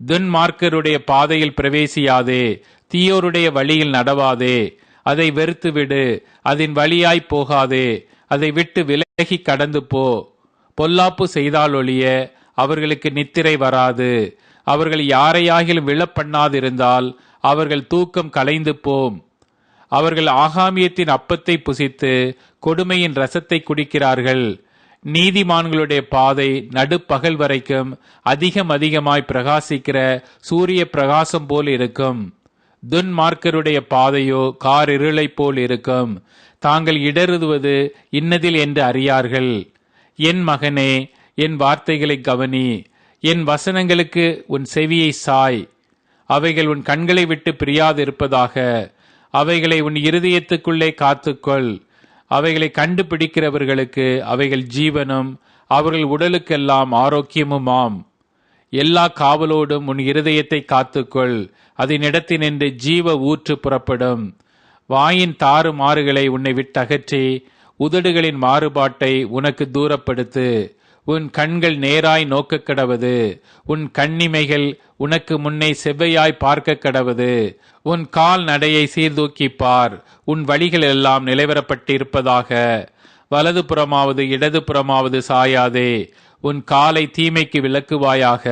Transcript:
துன்மார்க்கருடைய பாதையில் பிரவேசியாதே, தீயோருடைய வழியில் நடவாதே. அதை வெறுத்துவிடு, அதன் வழியாய் போகாதே, அதை விட்டு விலகி கடந்து போ. பொல்லாப்பு செய்தாலொழிய அவர்களுக்கு நித்திரை வராது. அவர்கள் யாரையாகிலும் விழப்பண்ணாதிருந்தால் அவர்கள் தூக்கம் கலைந்து போம். அவர்கள் ஆகாமியத்தின் அப்பத்தை புசித்து கொடுமையின் ரசத்தை குடிக்கிறார்கள். நீதிமான்களுடைய பாதை நடுப்பகல் வரைக்கும் அதிகமாய் பிரகாசிக்கிற சூரிய பிரகாசம் போல் இருக்கும். துன்மார்க்கருடைய பாதையோ காரிருளை போல் இருக்கும். தாங்கள் இடறுவது இன்னதில் என்று அறியார்கள். என் மகனே, என் வார்த்தைகளை கவனி, என் வசனங்களுக்கு உன் செவியை சாய். அவைகள் உன் கண்களை விட்டு பிரியாதிருப்பதாக. அவைகளை உன் இருதயத்துக்குள்ளே காத்துக்கொள். அவைகளை கண்டுபிடிக்கிறவர்களுக்கு அவைகள் ஜீவனும் அவர்கள் உடலுக்கெல்லாம் ஆரோக்கியமுமாம். எல்லா காவலோடும் உன் இருதயத்தை காத்துக்கொள், அதனிடத்தினின்று ஜீவ ஊற்று புறப்படும். வாயின் தாறு மாறுகளை உன்னை விட்டகற்றி உதடுகளின் மாறுபாட்டை உனக்கு தூரப்படுத்து. உன் கண்கள் நேராய் நோக்க கடவது, உன் கண்ணிமைகள் உனக்கு முன்னே செவ்வையாய் பார்க்க கடவது. உன் கால் நடையை சீர்தூக்கிப்பார், உன் வழிகள் எல்லாம் நிலைவரப்பட்டிருப்பதாக. வலது புறமாவது இடது புறமாவது சாயாதே, உன் காலை தீமைக்கு விலக்குவாயாக.